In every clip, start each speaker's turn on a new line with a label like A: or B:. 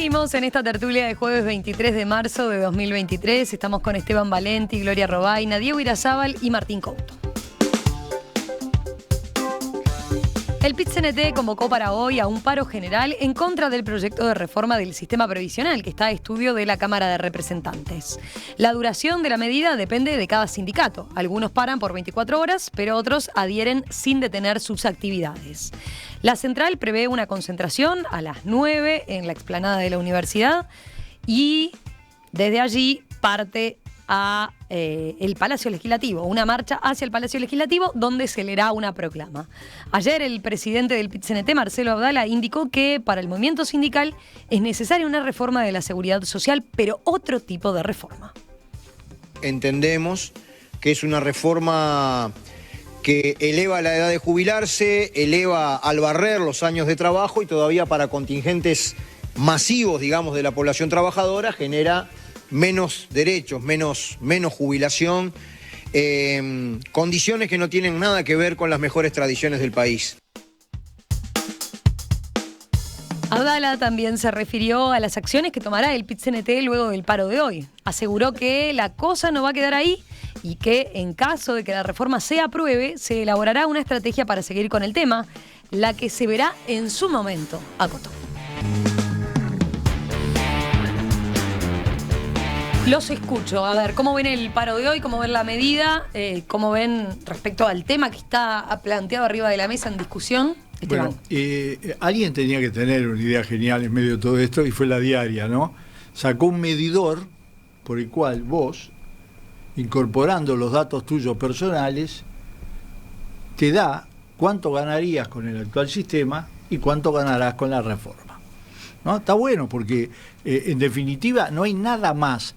A: Seguimos en esta tertulia de jueves 23 de marzo de 2023. Estamos con Esteban Valenti, Gloria Robaina, Diego Irazábal y Martín Couto. El PIT-CNT convocó para hoy a un paro general en contra del proyecto de reforma del sistema previsional que está a estudio de la Cámara de Representantes. La duración de la medida depende de cada sindicato. Algunos paran por 24 horas, pero otros adhieren sin detener sus actividades. La central prevé una concentración a las 9 en la explanada de la universidad y desde allí parte a el Palacio Legislativo, una marcha hacia el Palacio Legislativo donde se leerá una proclama. Ayer el presidente del PIT-CNT, Marcelo Abdala, indicó que para el movimiento sindical es necesaria una reforma de la seguridad social, pero otro tipo de reforma.
B: Entendemos que es una reforma que eleva la edad de jubilarse, eleva al barrer los años de trabajo y todavía para contingentes masivos, digamos, de la población trabajadora genera menos derechos, menos jubilación, condiciones que no tienen nada que ver con las mejores tradiciones del país.
A: Abdala también se refirió a las acciones que tomará el PIT-CNT luego del paro de hoy. Aseguró que la cosa no va a quedar ahí y que en caso de que la reforma se apruebe, se elaborará una estrategia para seguir con el tema, la que se verá en su momento, acotó. Los escucho. A ver, ¿cómo ven el paro de hoy? ¿Cómo ven la medida? ¿Cómo ven respecto al tema que está planteado arriba de la mesa en discusión? Esteban.
C: Bueno, alguien tenía que tener una idea genial en medio de todo esto y fue la diaria, ¿no? Sacó un medidor por el cual vos, incorporando los datos tuyos personales, te da cuánto ganarías con el actual sistema y cuánto ganarás con la reforma, ¿no? Está bueno porque, en definitiva, no hay nada más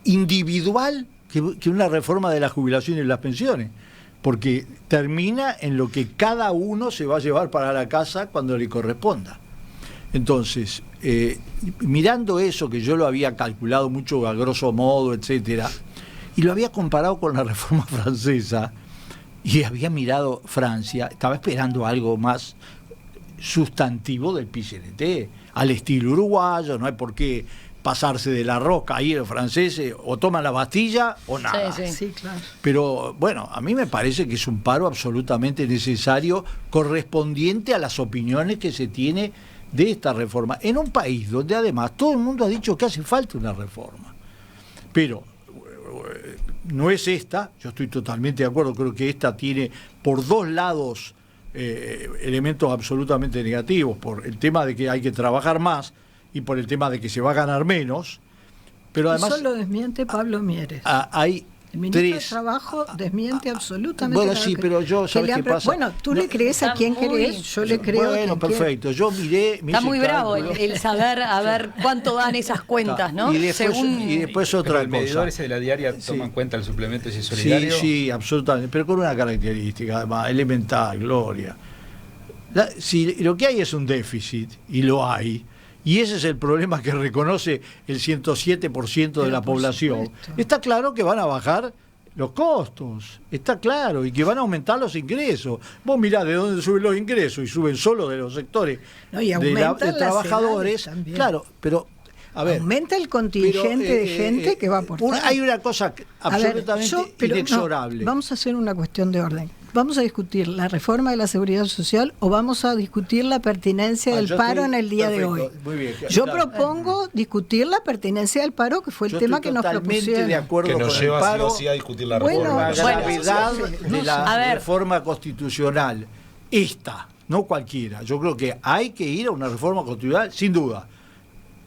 C: individual que una reforma de la jubilación y las pensiones, porque termina en lo que cada uno se va a llevar para la casa cuando le corresponda. Entonces, mirando eso, que yo lo había calculado mucho a grosso modo, etcétera, y lo había comparado con la reforma francesa, y había mirado Francia, estaba esperando algo más sustantivo del PIT-CNT, al estilo uruguayo, no hay por qué pasarse de la rosca ahí los franceses, o toman la Bastilla o nada.
A: Sí, claro.
C: Pero bueno, a mí me parece que es un paro absolutamente necesario, correspondiente a las opiniones que se tiene de esta reforma, en un país donde además todo el mundo ha dicho que hace falta una reforma. Pero no es esta, yo estoy totalmente de acuerdo, creo que esta tiene por dos lados elementos absolutamente negativos, por el tema de que hay que trabajar más y por el tema de que se va a ganar menos, pero además...
D: Eso lo desmiente Pablo Mieres.
C: Hay
D: el ministro
C: tres...
D: de Trabajo desmiente absolutamente.
C: Bueno, sí, pero yo, ¿sabes qué pasa?
D: Bueno, tú le crees a quien querés, yo le creo a quien
C: perfecto, yo miré...
A: Está muy bravo el saber a ver cuánto dan esas cuentas, ¿no?
C: Y después otra
E: el
C: cosa.
E: El medidor ese de la diaria toma en cuenta el suplemento ese solidario.
C: Sí, absolutamente, pero con una característica además elemental, Gloria. Si lo que hay es un déficit, y lo hay, y ese es el problema que reconoce el 107% de la población, está claro que van a bajar los costos, está claro, y que van a aumentar los ingresos. Vos mirá de dónde suben los ingresos, y suben solo de los sectores de trabajadores. Claro, pero a ver,
D: aumenta el contingente de gente que va a aportar.
C: Hay una cosa absolutamente inexorable.
D: No, vamos a hacer una cuestión de orden. ¿Vamos a discutir la reforma de la seguridad social o vamos a discutir la pertinencia del paro en el día de hoy?
C: Muy bien,
D: yo propongo discutir la pertinencia del paro, que fue el tema que nos propusieron.
C: Yo estoy totalmente de acuerdo con el paro,
E: sí a discutir la
C: reforma.
E: reforma.
C: La gravedad de la reforma constitucional, esta, no cualquiera. Yo creo que hay que ir a una reforma constitucional, sin duda,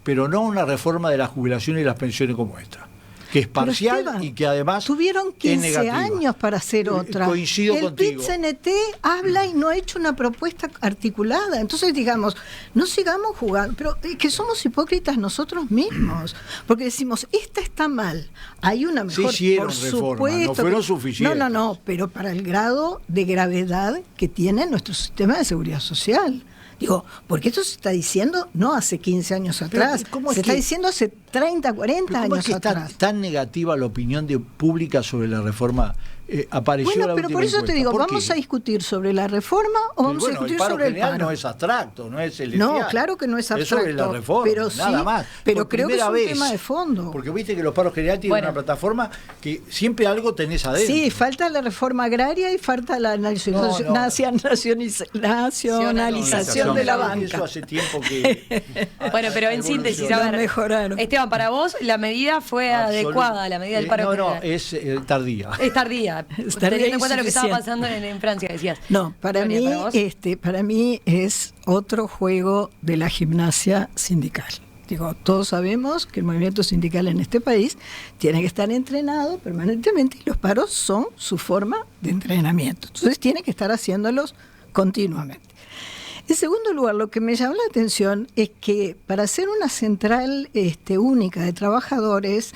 C: pero no una reforma de la jubilación y las pensiones como esta, que es parcial, Esteban, y que además
D: tuvieron 15 años para hacer otra.
C: Coincido contigo.
D: El PIT-CNT habla y no ha hecho una propuesta articulada. Entonces, digamos, no sigamos jugando, pero que somos hipócritas nosotros mismos, porque decimos, esta está mal, hay una mejor,
C: sí hicieron
D: por
C: reformas,
D: supuesto,
C: no fueron suficientes.
D: No, pero para el grado de gravedad que tiene nuestro sistema de seguridad social. Digo, porque esto se está diciendo no hace 15 años atrás, se está diciendo hace 30, 40
C: ¿Cómo
D: años
C: es que está
D: atrás.
C: tan negativa la opinión pública sobre la reforma? Apareció
D: Bueno,
C: la
D: pero
C: última
D: por eso te
C: encuesta.
D: digo,
C: ¿Por
D: ¿vamos
C: qué?
D: a discutir sobre la reforma o vamos a
C: Bueno,
D: discutir
C: el paro
D: sobre el
C: general
D: paro?
C: no es abstracto, no es celestial.
D: No, claro que no es
C: Es sobre la
D: abstracto,
C: reforma,
D: pero
C: nada
D: sí,
C: más.
D: pero
C: Por
D: creo que es
C: primera
D: un
C: vez,
D: tema de fondo.
C: Porque viste que los paros generales tienen
A: Bueno.
C: una plataforma que siempre algo tenés adentro.
D: Sí, falta la reforma agraria y falta la nacionalización de la
C: Eso
D: banca.
C: hace tiempo que...
A: Bueno, pero en síntesis, a
D: Lo
A: ver,
D: mejoraron.
A: Esteban, para vos la medida fue adecuada, la medida del paro
C: No,
A: general.
C: es tardía.
A: Es tardía,
D: Es tardía
A: teniendo en cuenta lo que estaba
D: insuficiente.
A: pasando en Francia, decías.
D: No, para
A: Gloria,
D: mí,
A: vos.
D: para mí es otro juego de la gimnasia sindical. Digo, todos sabemos que el movimiento sindical en este país tiene que estar entrenado permanentemente y los paros son su forma de entrenamiento. Entonces tiene que estar haciéndolos continuamente. En segundo lugar, lo que me llamó la atención es que para hacer una central única de trabajadores,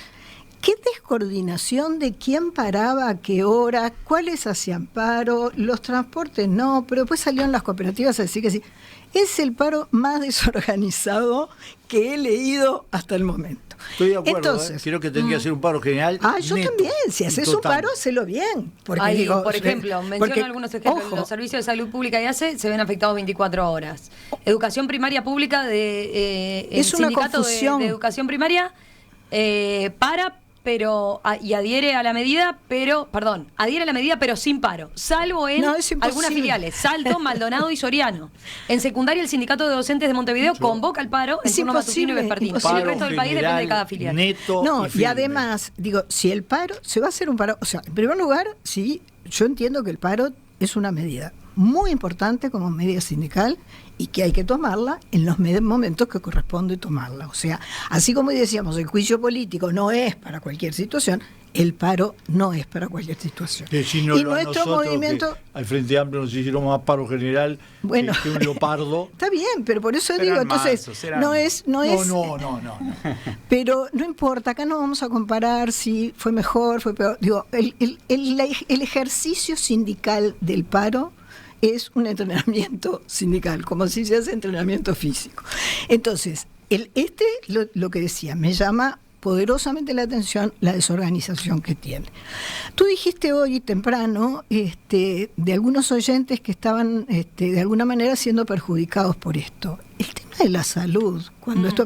D: ¿qué descoordinación de quién paraba a qué hora? ¿Cuáles hacían paro? Los transportes no, pero después salieron las cooperativas a decir que sí. Es el paro más desorganizado que he leído hasta el momento.
C: Estoy de acuerdo,
D: Entonces,
C: creo que tendría que ser un paro general.
D: yo
C: neto
D: también, si
C: y
D: haces un
C: total.
D: paro, hacelo bien. Porque
A: Ahí,
D: digo,
A: por ejemplo, menciono algunos ejemplos.
D: ojo,
A: Los servicios de salud pública y ACE se ven afectados 24 horas. Educación primaria pública el
D: Es una
A: sindicato
D: confusión.
A: de educación primaria y adhiere a la medida, pero sin paro, salvo en
D: No, es imposible.
A: algunas filiales, Salto, Maldonado y Soriano. En secundaria, el sindicato de docentes de Montevideo convoca el paro en
D: Es
A: turno matutino y
D: imposible,
A: vespertino.
D: imposible.
A: En el resto del país depende de cada filial.
C: Neto
D: No, y
C: firme.
D: además, digo, si el paro, se va a hacer un paro, o sea, en primer lugar, sí, yo entiendo que el paro es una medida muy importante como medida sindical y que hay que tomarla en los momentos que corresponde tomarla. O sea, así como decíamos, el juicio político no es para cualquier situación, el paro no es para cualquier situación.
C: Si no,
D: y nuestro
C: nosotros,
D: movimiento...
C: que al Frente Amplio nos hicieron más paro general
D: Bueno,
C: que un leopardo.
D: Está bien, pero por eso
E: Pero
D: digo,
E: en
D: entonces,
E: marzo, serán-
D: no es...
C: No.
D: Pero no importa, acá no vamos a comparar si fue mejor, fue peor. Digo, el ejercicio sindical del paro es un entrenamiento sindical, como si se hace entrenamiento físico. Entonces, lo que decía, me llama poderosamente la atención la desorganización que tiene. Tú dijiste hoy temprano de algunos oyentes que estaban de alguna manera siendo perjudicados por esto. El tema de la salud,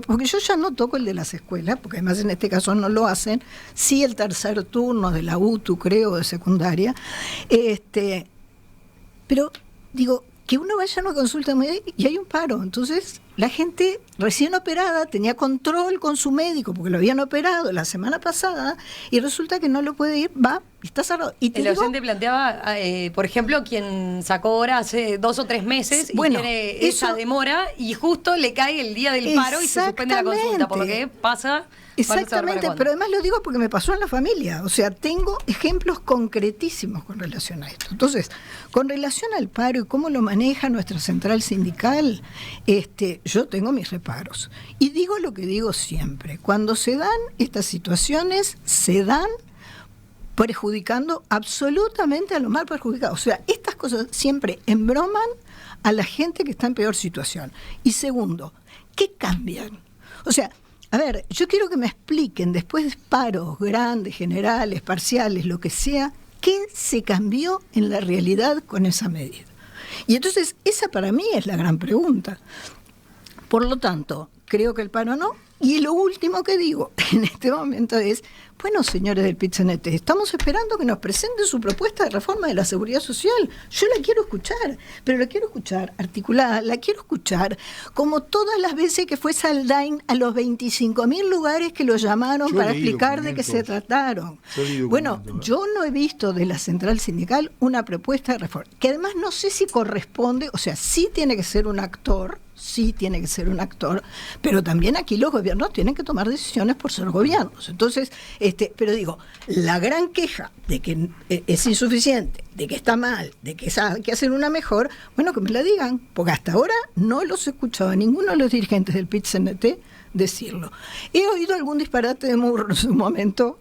D: porque yo ya no toco el de las escuelas, porque además en este caso no lo hacen, sí el tercer turno de la UTU, creo, de secundaria, pero digo, que uno vaya a una consulta médica y hay un paro. Entonces, la gente recién operada tenía control con su médico porque lo habían operado la semana pasada y resulta que no lo puede ir, va y está cerrado. Y te
A: El
D: digo,
A: docente planteaba, por ejemplo, quien sacó hora hace 2 o 3 meses y
D: Bueno,
A: tiene esa
D: eso-
A: demora y justo le cae el día del paro y se suspende la consulta, por lo que pasa...
D: Exactamente, pero además lo digo porque me pasó en la familia. O sea, tengo ejemplos concretísimos con relación a esto. Entonces, con relación al paro y cómo lo maneja nuestra central sindical, yo tengo mis reparos. Y digo lo que digo siempre. Cuando se dan estas situaciones, se dan perjudicando absolutamente a los mal perjudicados. O sea, estas cosas siempre embroman a la gente que está en peor situación. Y segundo, ¿qué cambian? O sea, a ver, yo quiero que me expliquen, después de paros grandes, generales, parciales, lo que sea, qué se cambió en la realidad con esa medida. Y entonces, esa para mí es la gran pregunta. Por lo tanto, creo que el paro no. Y lo último que digo en este momento es, bueno, señores del PIT-CNT, estamos esperando que nos presenten su propuesta de reforma de la seguridad social. Yo la quiero escuchar, pero la quiero escuchar articulada, la quiero escuchar como todas las veces que fue Saldain a los 25.000 lugares que lo llamaron
C: Yo
D: para
C: leí
D: explicar de qué se
C: documentos.
D: trataron.
C: Yo leí
D: Bueno,
C: documentos.
D: yo no he visto de la central sindical una propuesta de reforma, que además no sé si corresponde, o sea, sí tiene que ser un actor, pero también aquí los gobiernos tienen que tomar decisiones por ser gobiernos. Entonces, pero digo, la gran queja de que es insuficiente, de que está mal, de que hay que hacer una mejor, bueno, que me la digan, porque hasta ahora no los he escuchado a ninguno de los dirigentes del PIT-CNT decirlo. He oído algún disparate de Murro en su momento,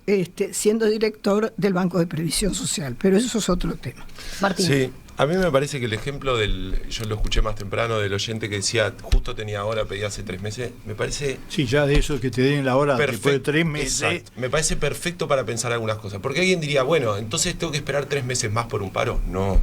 D: siendo director del Banco de Previsión Social, pero eso es otro tema.
A: Martín.
E: Sí,
F: A mí me parece que el ejemplo yo lo escuché más temprano, del oyente que decía, justo tenía hora, pedía hace 3 meses, me parece...
C: Sí, ya de eso que te den la hora después de 3 meses.
F: Exacto. Me parece perfecto para pensar algunas cosas. Porque alguien diría, bueno, entonces tengo que esperar 3 meses más por un paro. No.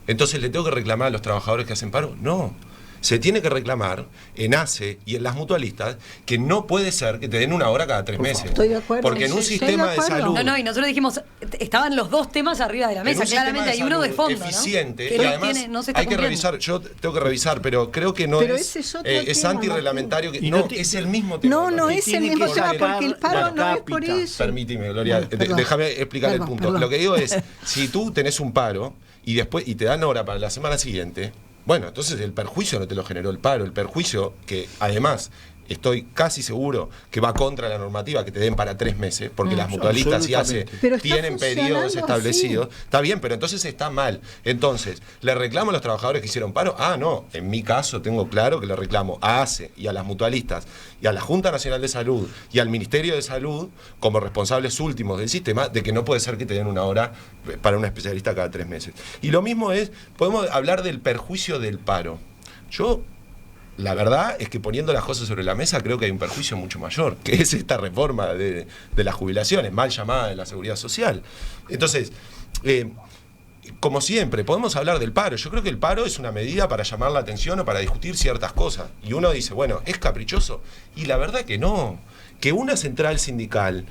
F: Entonces le tengo que reclamar a los trabajadores que hacen paro. No. Se tiene que reclamar en ACE y en las mutualistas que no puede ser que te den una hora cada 3 meses.
D: Estoy de acuerdo.
F: Porque en un sistema de salud...
A: No, y nosotros dijimos, estaban los dos temas arriba de la mesa, claramente hay uno de fondo,
F: eficiente,
A: ¿no? Que
F: y además
A: no se está
F: hay que
A: cumpliendo.
F: revisar, yo tengo que revisar, pero creo que no
D: pero
F: es,
D: ese es
F: es antirreglamentario, que no, es el mismo tema.
D: No es el mismo tema, porque el paro no es por eso.
F: Permíteme, Gloria, déjame explicar el punto. Lo que digo es, si tú tenés un paro y después te dan hora para la semana siguiente, bueno, entonces el perjuicio no te lo generó el paro, el perjuicio que además estoy casi seguro que va contra la normativa que te den para 3 meses, porque las mutualistas y ACE tienen periodos establecidos. Así. Está bien, pero entonces está mal. Entonces, ¿le reclamo a los trabajadores que hicieron paro? Ah, no, en mi caso tengo claro que le reclamo a ACE y a las mutualistas y a la Junta Nacional de Salud y al Ministerio de Salud como responsables últimos del sistema de que no puede ser que te den una hora para un especialista cada 3 meses. Y lo mismo podemos hablar del perjuicio del paro. La verdad es que poniendo las cosas sobre la mesa creo que hay un perjuicio mucho mayor, que es esta reforma de las jubilaciones, mal llamada de la seguridad social. Entonces, como siempre, podemos hablar del paro. Yo creo que el paro es una medida para llamar la atención o para discutir ciertas cosas. Y uno dice, bueno, ¿es caprichoso? Y la verdad que no. Que una central sindical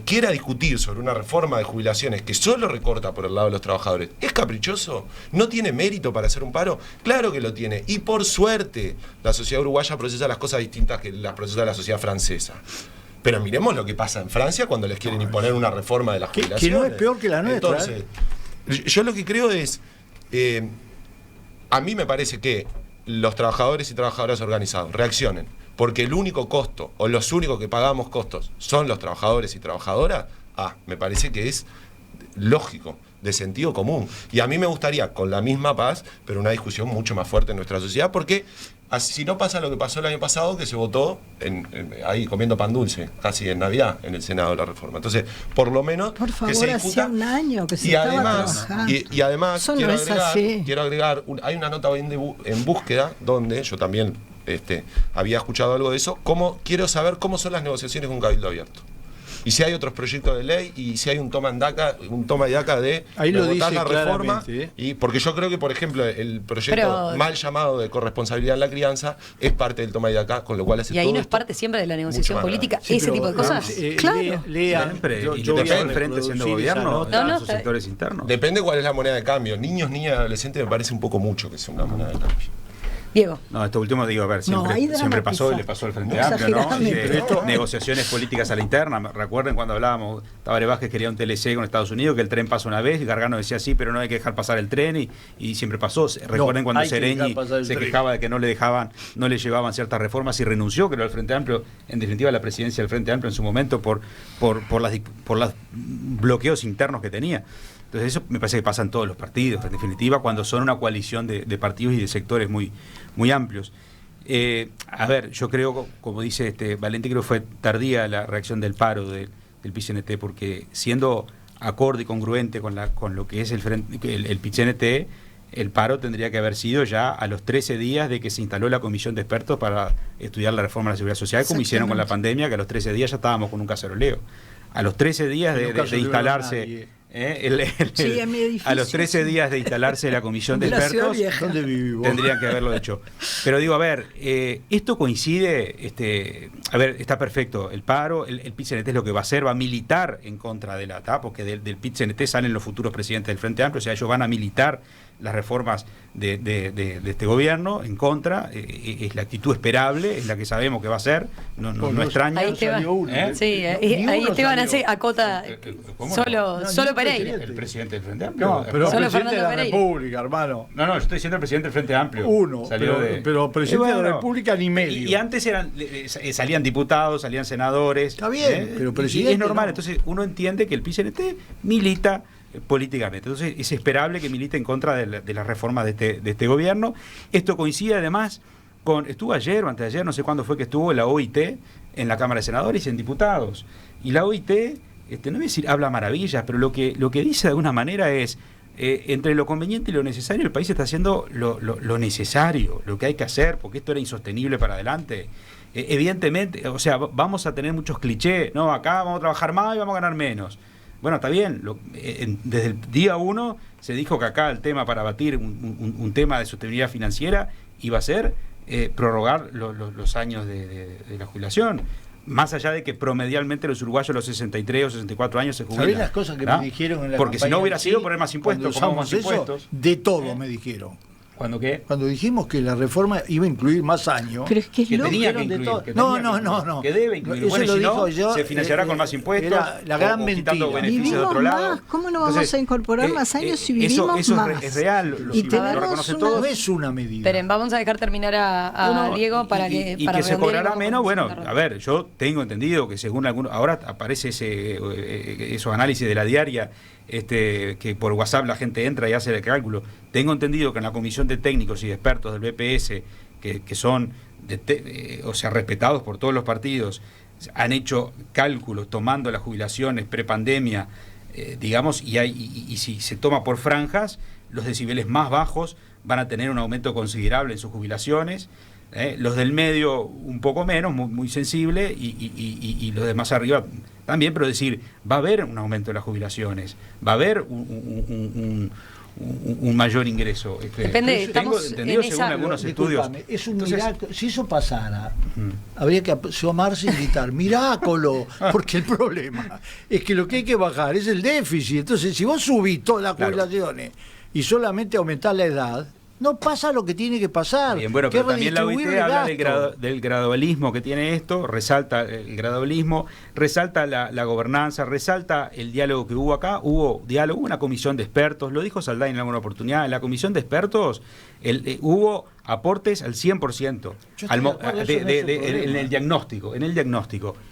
F: quiera discutir sobre una reforma de jubilaciones que solo recorta por el lado de los trabajadores, ¿es caprichoso? ¿No tiene mérito para hacer un paro? Claro que lo tiene. Y por suerte, la sociedad uruguaya procesa las cosas distintas que las procesa la sociedad francesa. Pero miremos lo que pasa en Francia cuando les quieren imponer una reforma de las jubilaciones.
C: Que no es peor que la nuestra.
F: Entonces, yo lo que creo es, a mí me parece que los trabajadores y trabajadoras organizados reaccionen, porque el único costo, o los únicos que pagamos costos, son los trabajadores y trabajadoras, me parece que es lógico, de sentido común. Y a mí me gustaría, con la misma paz, pero una discusión mucho más fuerte en nuestra sociedad, porque si no pasa lo que pasó el año pasado, que se votó ahí comiendo pan dulce, casi en Navidad, en el Senado la reforma. Entonces, por lo menos,
D: por favor,
F: que se discuta.
D: hacía un año que se
F: y
D: estaba
F: además,
D: trabajando.
F: Y además,
D: Eso
F: quiero agregar, hay una nota hoy en Búsqueda, donde yo también había escuchado algo de eso, quiero saber cómo son las negociaciones con un cabildo abierto. Y si hay otros proyectos de ley, y si hay un toma y daca de votar la reforma. Y porque yo creo que, por ejemplo, el proyecto mal llamado de corresponsabilidad en la crianza es parte del toma y daca, con lo cual hace
A: y ahí
F: todo
A: no es parte siempre de la negociación política,
C: sí,
A: ese tipo de cosas.
D: Claro.
E: Siempre. Y yo el frente siendo gobierno, sus sectores internos.
F: Depende cuál es la moneda de cambio. Niños, niñas, adolescentes, me parece un poco mucho que sea una moneda de cambio.
A: Diego.
E: No, esto último digo, a ver, siempre pasó y le pasó al Frente Amplio, ¿no? Negociaciones políticas a la interna. Recuerden cuando hablábamos, Tabaré Vázquez quería un TLC con Estados Unidos, que el tren pasa una vez, y Gargano decía sí, pero no hay que dejar pasar el tren, y siempre pasó. Recuerden cuando Sereñi se quejaba de que no le llevaban ciertas reformas y renunció, creo, al Frente Amplio, en definitiva a la presidencia del Frente Amplio en su momento por los bloqueos internos que tenía. Entonces eso me parece que pasa en todos los partidos, en definitiva, cuando son una coalición de partidos y de sectores muy, muy amplios. A ver, yo creo, como dice Valente, creo que fue tardía la reacción del paro del PIT-CNT, porque siendo acorde y congruente con lo que es el PIT-CNT, el paro tendría que haber sido ya a los 13 días de que se instaló la comisión de expertos para estudiar la reforma de la seguridad social, como hicieron con la pandemia, que a los 13 días ya estábamos con un caceroleo. A los 13 días de instalarse... a los 13 días de instalarse la comisión de expertos tendrían que haberlo hecho. Pero digo, a ver, esto coincide, a ver, está perfecto, el paro, el PIT-CNT es lo que va a hacer, va a militar en contra de la TAP, porque del PIT-CNT salen los futuros presidentes del Frente Amplio, o sea, ellos van a militar las reformas de este gobierno en contra, es la actitud esperable, es la que sabemos que va a ser, no extraña.
A: Ahí Esteban hace acota solo Pereira.
E: El presidente del Frente Amplio.
C: No, pero
A: solo
C: presidente de la
A: Pereira.
C: República, hermano.
E: No, yo estoy diciendo el presidente del Frente Amplio.
C: Pero presidente de la República ni medio.
E: Y antes salían diputados, salían senadores.
C: Está bien, pero presidente.
E: Y es normal, entonces uno entiende que el PIT-CNT milita políticamente. Entonces es esperable que milite en contra de las reformas de este gobierno. Esto coincide además estuvo ayer o antes de ayer, no sé cuándo fue que estuvo la OIT en la Cámara de Senadores y en Diputados. Y la OIT, no voy a decir habla maravillas, pero lo que dice de alguna manera es entre lo conveniente y lo necesario, el país está haciendo lo necesario, lo que hay que hacer, porque esto era insostenible para adelante. Evidentemente, o sea, vamos a tener muchos clichés, no, acá vamos a trabajar más y vamos a ganar menos. Bueno, está bien, desde el día 1 se dijo que acá el tema para batir un tema de sostenibilidad financiera iba a ser prorrogar los años de la jubilación. Más allá de que promedialmente los uruguayos a los 63 o 64 años se jubilan.
C: ¿Sabés las cosas que me dijeron en la
E: Porque si no hubiera sido poner más impuestos,
C: como más impuestos. De todo me dijeron.
E: ¿Cuándo qué?
C: Cuando dijimos que la reforma iba a incluir más años.
D: Pero es que
E: tenía que incluir.
C: No.
E: Que debe incluir.
C: Bueno,
E: si no,
C: yo,
E: se financiará con más impuestos.
C: Era la gran mentira.
E: Beneficios de otro lado.
D: Más. ¿Cómo no vamos a incorporar más años si vivimos
E: eso
D: más?
E: Es real.
D: Lo
E: reconocen todos.
C: No es una medida.
A: Esperen, vamos a dejar terminar a Diego para que...
E: Y que se cobrará menos. Bueno, a ver, yo tengo entendido que según algunos... Ahora aparece esos análisis de la diaria, que por WhatsApp la gente entra y hace el cálculo. Tengo entendido que en la comisión de técnicos y de expertos del BPS, que son respetados por todos los partidos, han hecho cálculos tomando las jubilaciones prepandemia, digamos, y si se toma por franjas, los decibeles más bajos van a tener un aumento considerable en sus jubilaciones, los del medio un poco menos, muy sensible, y los de más arriba también, pero decir, va a haber un aumento de las jubilaciones, va a haber un mayor ingreso.
A: Depende,
E: tengo entendido según algunos estudios.
C: Es un milagro. Si eso pasara, habría que asomarse y gritar, ¡miráculo! Porque el problema es que lo que hay que bajar es el déficit. Entonces, si vos subís todas las jubilaciones y solamente aumentás la edad, no pasa lo que tiene que pasar.
E: Bien, bueno, pero también la OIT habla del gradualismo que tiene esto, resalta el gradualismo, resalta la gobernanza, resalta el diálogo que hubo acá. Hubo diálogo, hubo una comisión de expertos, lo dijo Saldain en alguna oportunidad. En la comisión de expertos hubo aportes al 100% en el diagnóstico.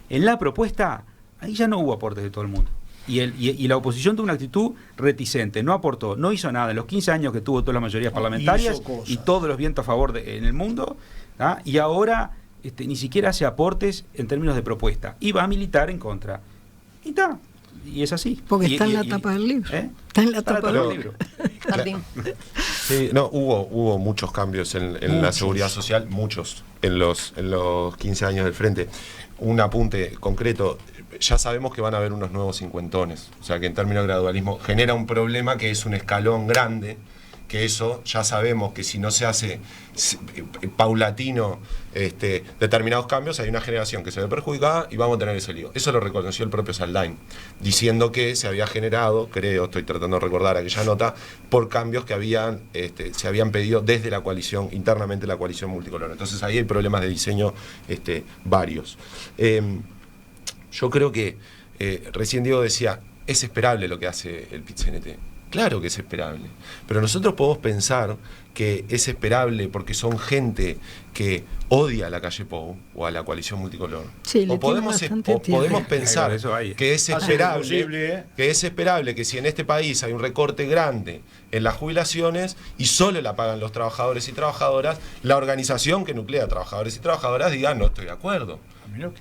E: En la propuesta, ahí ya no hubo aportes de todo el mundo. Y la oposición tuvo una actitud reticente, no aportó, no hizo nada en los 15 años que tuvo todas las mayorías parlamentarias y todos los vientos a favor en el mundo, y ahora ni siquiera hace aportes en términos de propuesta, y va a militar en contra. Y es así.
D: Porque está en la tapa del libro. Está en la tapa del libro.
A: Martín.
F: Sí, no, hubo muchos cambios en la seguridad social, muchos, en los 15 años del Frente. Un apunte concreto. Ya sabemos que van a haber unos nuevos cincuentones, o sea que en términos de gradualismo genera un problema que es un escalón grande, que eso ya sabemos que si no se hace paulatino determinados cambios, hay una generación que se ve perjudicada y vamos a tener ese lío. Eso lo reconoció el propio Saldain, diciendo que se había generado, estoy tratando de recordar aquella nota, por cambios que se habían pedido desde la coalición, internamente la coalición multicolor. Entonces ahí hay problemas de diseño varios. Yo creo que recién Diego decía, es esperable lo que hace el PIT-CNT. Claro que es esperable, pero nosotros podemos pensar que es esperable porque son gente que odia a la calle Pou o a la coalición multicolor.
D: Sí,
F: o podemos pensar que es esperable que si en este país hay un recorte grande en las jubilaciones y solo la pagan los trabajadores y trabajadoras, la organización que nuclea a trabajadores y trabajadoras diga no estoy de acuerdo.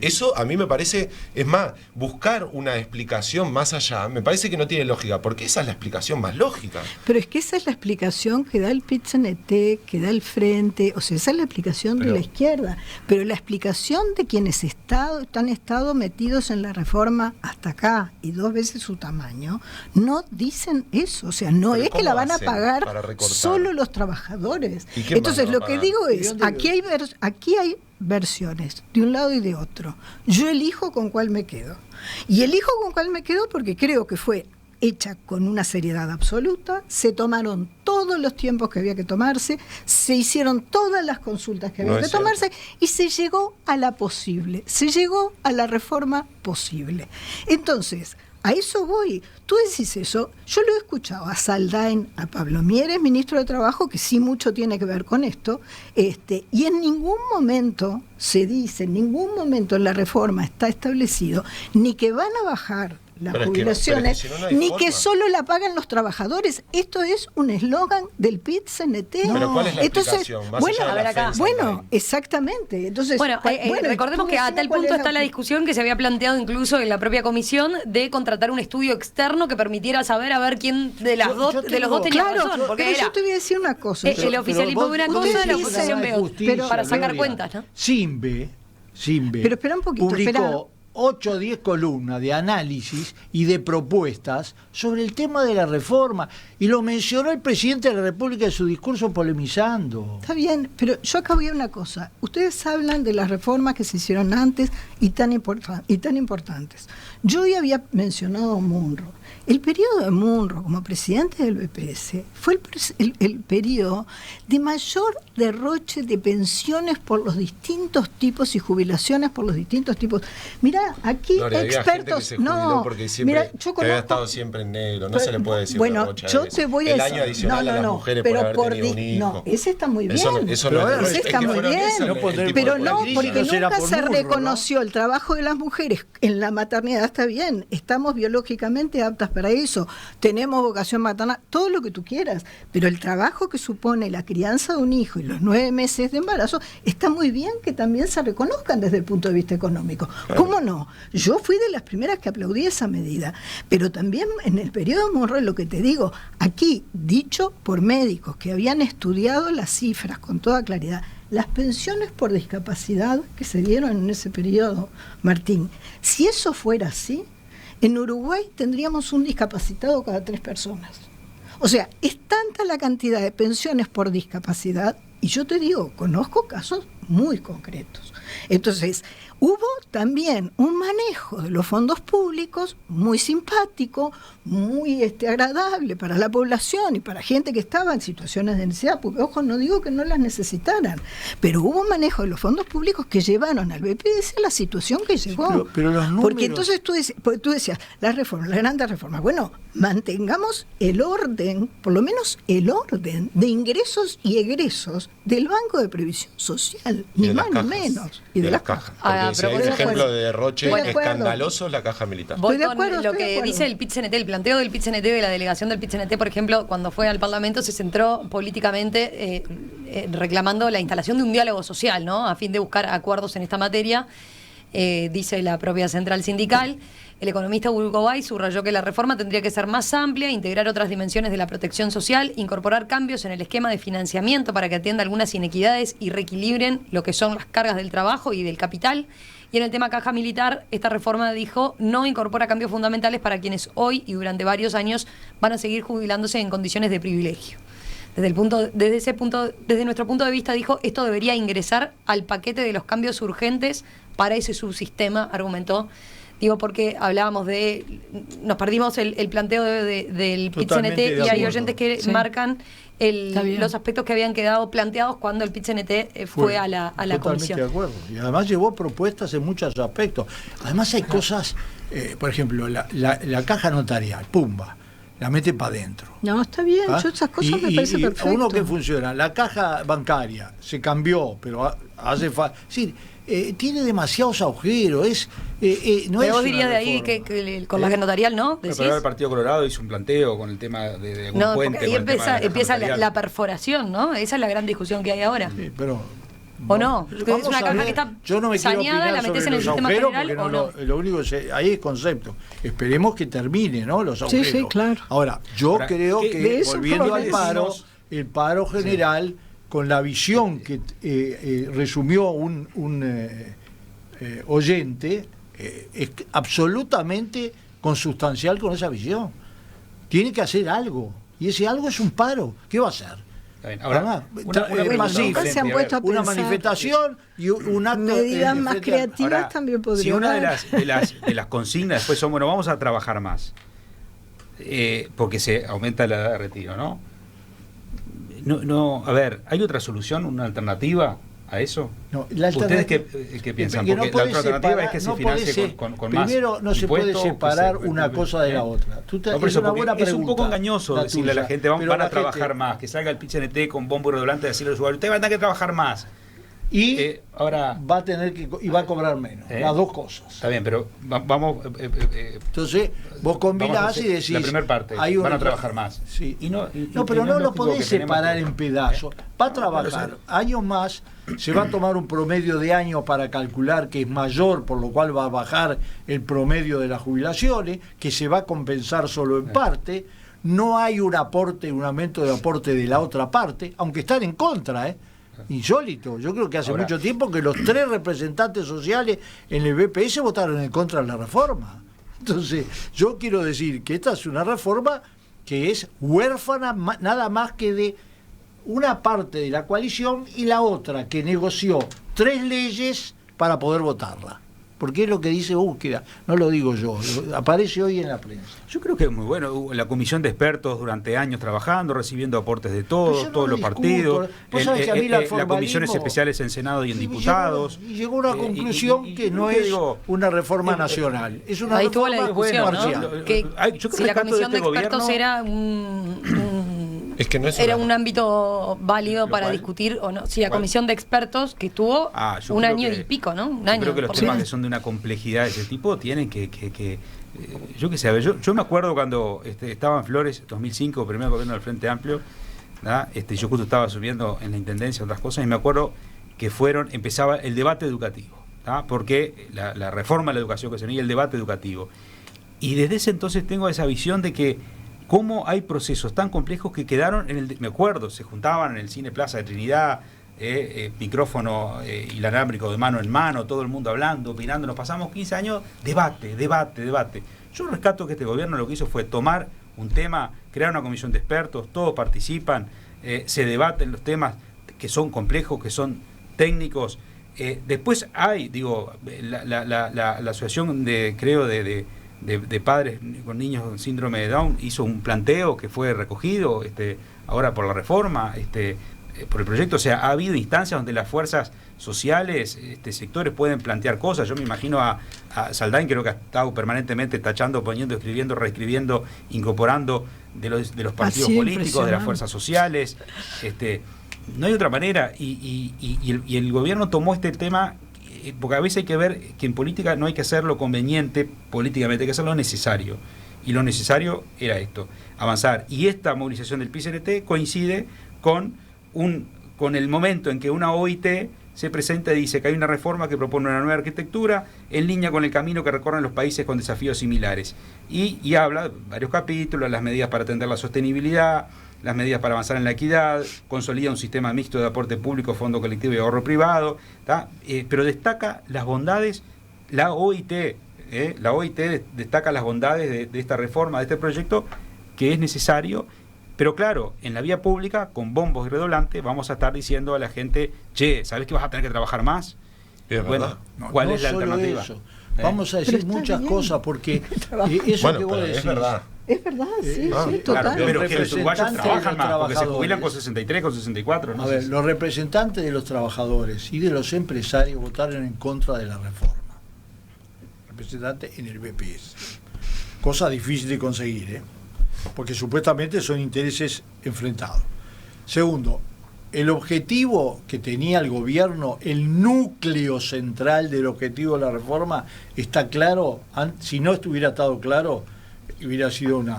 F: Eso a mí me parece, es más, buscar una explicación más allá, me parece que no tiene lógica, porque esa es la explicación más lógica.
D: Pero es que esa es la explicación que da el PIT-CNT, que da el Frente, o sea, esa es la explicación de la izquierda, pero la explicación de quienes han estado metidos en la reforma hasta acá y 2 veces su tamaño, no dicen eso, o sea, no es que la van a pagar solo los trabajadores. Entonces lo que digo es, aquí hay versiones de un lado y de otro. Yo elijo con cuál me quedo. Y elijo con cuál me quedo porque creo que fue hecha con una seriedad absoluta, se tomaron todos los tiempos que había que tomarse, se hicieron todas las consultas que había que tomarse y se llegó a la posible, se llegó a la reforma posible. Entonces, a eso voy. Tú decís eso, yo lo he escuchado a Saldain, a Pablo Mieres, ministro de Trabajo, que sí mucho tiene que ver con esto, y en ningún momento se dice, en ningún momento en la reforma está establecido ni que van a bajar las jubilaciones, ni que solo la pagan los trabajadores. Esto es un eslogan del PIT-CNT.
F: ¿Pero cuál es la explicación?
D: Bueno, exactamente. Entonces,
A: recordemos que a tal punto está la discusión que se había planteado incluso en la propia comisión de contratar un estudio externo que permitiera saber a ver quién de los dos tenía razón. Porque
D: yo te voy a decir una cosa.
A: El oficialismo de una cosa, la oposición de otra. Para sacar cuentas, ¿no?
C: Simbe
D: pero espera un poquito,
C: publicó 8 o 10 columnas de análisis y de propuestas sobre el tema de la reforma, y lo mencionó el presidente de la República en su discurso polemizando.
D: Está bien, pero yo acá voy a una cosa. Ustedes hablan de las reformas que se hicieron antes y tan importantes. Yo ya había mencionado a Munro. El periodo de Munro como presidente del BPS fue el periodo de mayor derroche de pensiones por los distintos tipos y jubilaciones por los distintos tipos. Mirá, aquí
F: Gloria,
D: expertos...
F: No, porque siempre había estado siempre en negro, no se le puede decir
D: derroche. Yo te voy a decir...
F: El año adicional a las mujeres por haber tenido un hijo.
D: No, ese está muy bien.
F: Eso no es
D: ese está muy bien. Pero no, porque nunca se reconoció el trabajo de las mujeres en la maternidad. Está bien, estamos biológicamente aptas para eso, tenemos vocación maternal, todo lo que tú quieras, pero el trabajo que supone la crianza de un hijo y los 9 meses de embarazo, está muy bien que también se reconozcan desde el punto de vista económico. ¿Cómo no? Yo fui de las primeras que aplaudí esa medida, pero también en el periodo Monroe, lo que te digo, aquí, dicho por médicos que habían estudiado las cifras con toda claridad, las pensiones por discapacidad que se dieron en ese periodo, Martín, si eso fuera así, en Uruguay tendríamos un discapacitado cada 3 personas. O sea, es tanta la cantidad de pensiones por discapacidad, y yo te digo, conozco casos muy concretos. Entonces, hubo también un manejo de los fondos públicos muy simpático, muy agradable para la población y para gente que estaba en situaciones de necesidad, porque, ojo, no digo que no las necesitaran, pero hubo un manejo de los fondos públicos que llevaron al BPS a la situación que llegó.
C: Pero los números...
D: Porque entonces tú decías, las grandes reformas, bueno, mantengamos el orden, por lo menos el orden de ingresos y egresos del Banco de Previsión Social, ni más ni menos.
F: Y de las cajas. Porque si hay un ejemplo de derroche escandaloso es la caja militar.
A: Voy con lo que dice el PIT-CNT, el planteo del PIT-CNT, de la delegación del PIT-CNT, por ejemplo, cuando fue al Parlamento se centró políticamente reclamando la instalación de un diálogo social, ¿no? A fin de buscar acuerdos en esta materia, dice la propia central sindical. El economista Hugo Bay subrayó que la reforma tendría que ser más amplia, integrar otras dimensiones de la protección social, incorporar cambios en el esquema de financiamiento para que atienda algunas inequidades y reequilibren lo que son las cargas del trabajo y del capital. Y en el tema caja militar, esta reforma, dijo, no incorpora cambios fundamentales para quienes hoy y durante varios años van a seguir jubilándose en condiciones de privilegio. Desde nuestro punto de vista, dijo, esto debería ingresar al paquete de los cambios urgentes para ese subsistema, argumentó. Digo, porque hablábamos nos perdimos el planteo del PIT-CNT y hay oyentes que marcan los aspectos que habían quedado planteados cuando el PIT-CNT fue a la comisión.
C: Totalmente de acuerdo. Y además llevó propuestas en muchos aspectos. Además hay cosas, por ejemplo, la caja notarial, pumba, la mete para adentro.
D: No, está bien, yo esas cosas me parece perfecto.
C: Uno que funciona, la caja bancaria se cambió, pero hace falta... Sí, tiene demasiados agujeros, no
A: pero vos dirías de ahí que con la notarial, ¿no?
E: Pero el Partido Colorado hizo un planteo con el tema de algún puente.
A: Ahí empieza la perforación, ¿no? Esa es la gran discusión que hay ahora.
C: Sí, pero...
A: ¿O no? Es una caja que está saneada, la metés en el sistema federal, ¿o no?
C: Lo único que ahí es concepto. Esperemos que termine, ¿no? Los agujeros.
D: Sí, claro.
C: Ahora, creo que, volviendo al paro, el paro general... con la visión que resumió un oyente, es absolutamente consustancial con esa visión. Tiene que hacer algo, y ese algo es un paro. ¿Qué va a hacer?
E: Ahora,
C: una manifestación y un acto.
D: Medidas más creativas ahora, también podrían.
E: Si una de las consignas después son, bueno, vamos a trabajar más, porque se aumenta la edad de retiro, ¿no? No, a ver, ¿hay otra solución, una alternativa a eso?
C: No,
E: ¿Ustedes qué piensan? Porque la otra alternativa es que se financie con más.
C: Primero, no se puede separar una cosa de la otra.
E: Es un poco engañoso decirle a la gente, van a trabajar más, que salga el PIT-CNT con bombo y redolante y decirle a los usuarios, ustedes van a tener que trabajar más.
C: y ahora va a tener que y va a cobrar menos, las dos cosas.
E: Está bien, pero vamos.
C: Entonces, vos combinás y decís.
E: La primera parte, van a trabajar más.
C: Sí. Pero no lo podés separar en pedazos. Va a trabajar años más, se va a tomar un promedio de años para calcular que es mayor, por lo cual va a bajar el promedio de las jubilaciones, que se va a compensar solo en parte. No hay un aumento de aporte de la otra parte, aunque están en contra, insólito. Yo creo que hace mucho tiempo que los 3 representantes sociales en el BPS votaron en contra de la reforma. Entonces, yo quiero decir que esta es una reforma que es huérfana nada más que de una parte de la coalición y la otra que negoció 3 leyes para poder votarla. Porque es lo que dice Búsqueda, no lo digo yo, aparece hoy en la prensa.
E: Yo creo que es muy bueno, la comisión de expertos durante años trabajando, recibiendo aportes de todos los partidos, las comisiones especiales en Senado y en diputados.
C: Y llegó a una conclusión que no es una reforma nacional, es una reforma
A: la discusión,
C: parcial.
A: ¿no? Que si la comisión de expertos era era un ámbito válido para discutir o no. Si la comisión de expertos que tuvo un año y pico, ¿no? Un año.
E: Creo que los temas que son de una complejidad de ese tipo tienen que yo qué sé, yo me acuerdo cuando estaba en Flores, 2005, primer gobierno del Frente Amplio, yo justo estaba subiendo en la Intendencia otras cosas, y me acuerdo que empezaba el debate educativo, porque la reforma de la educación que se venía, el debate educativo. Y desde ese entonces tengo esa visión de que cómo hay procesos tan complejos que quedaron me acuerdo, se juntaban en el Cine Plaza de Trinidad, micrófono inalámbrico de mano en mano, todo el mundo hablando, opinando, nos pasamos 15 años, debate. Yo rescato que este gobierno lo que hizo fue tomar un tema, crear una comisión de expertos, todos participan, se debaten los temas que son complejos, que son técnicos. Después hay, la asociación de padres con niños con síndrome de Down hizo un planteo que fue recogido ahora por la reforma, por el proyecto. O sea, ha habido instancias donde las fuerzas sociales, sectores pueden plantear cosas. Yo me imagino a Saldain, creo que ha estado permanentemente tachando, poniendo, escribiendo, reescribiendo, incorporando de los partidos políticos, de las fuerzas sociales. No hay otra manera, y el gobierno tomó este tema, porque a veces hay que ver que en política no hay que hacer lo conveniente políticamente, hay que hacer lo necesario. Y lo necesario era esto, avanzar. Y esta movilización del PIT-CNT coincide con el momento en que una OIT se presenta y dice que hay una reforma que propone una nueva arquitectura en línea con el camino que recorren los países con desafíos similares. Y habla varios capítulos, las medidas para atender la sostenibilidad, las medidas para avanzar en la equidad, consolida un sistema mixto de aporte público, fondo colectivo y ahorro privado, pero destaca las bondades, la OIT destaca las bondades de esta reforma, de este proyecto, que es necesario, pero claro, en la vía pública, con bombos y redoblantes, vamos a estar diciendo a la gente, ¿sabes que vas a tener que trabajar más?
F: Bueno,
E: ¿cuál es la alternativa?
C: Vamos a decir muchas cosas, porque eso que vos decís...
F: Es verdad.
D: Es verdad, sí, total.
E: Claro, pero que los uruguayos trabajan más, porque se jubilan con 63, con 64.
C: A ver, los representantes de los trabajadores y de los empresarios votaron en contra de la reforma. Representantes en el BPS. Cosa difícil de conseguir, porque supuestamente son intereses enfrentados. Segundo, el objetivo que tenía el gobierno, el núcleo central del objetivo de la reforma, está claro. Si no estuviera estado claro, hubiera sido un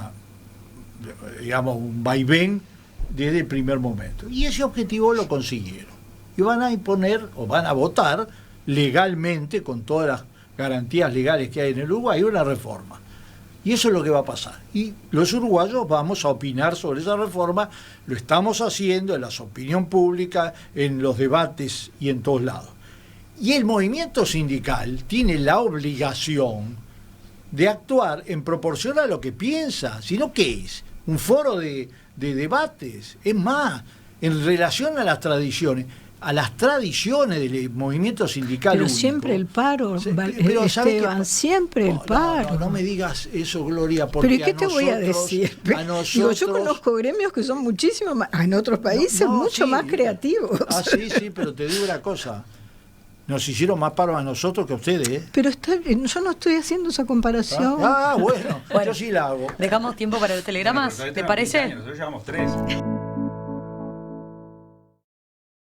C: vaivén desde el primer momento. Y ese objetivo lo consiguieron. Y van a imponer o van a votar legalmente, con todas las garantías legales que hay en el Uruguay, una reforma. Y eso es lo que va a pasar. Y los uruguayos vamos a opinar sobre esa reforma, lo estamos haciendo en la opinión pública, en los debates y en todos lados. Y el movimiento sindical tiene la obligación de actuar en proporción a lo que piensa, sino que es un foro de debates. Es más, en relación a las tradiciones del movimiento sindical
D: pero
C: único.
D: Siempre el paro, pero Esteban, siempre el paro.
C: No me digas eso, Gloria, porque
D: pero ¿y qué te voy a decir? Digo, yo conozco gremios que son muchísimo más, en otros países mucho más creativos.
C: Sí, pero te digo una cosa. Nos hicieron más paro a nosotros que a ustedes.
D: Pero yo no estoy haciendo esa comparación.
C: Bueno, yo sí la hago.
A: Dejamos tiempo para los telegramas, ¿te parece?
E: Nosotros llevamos 3.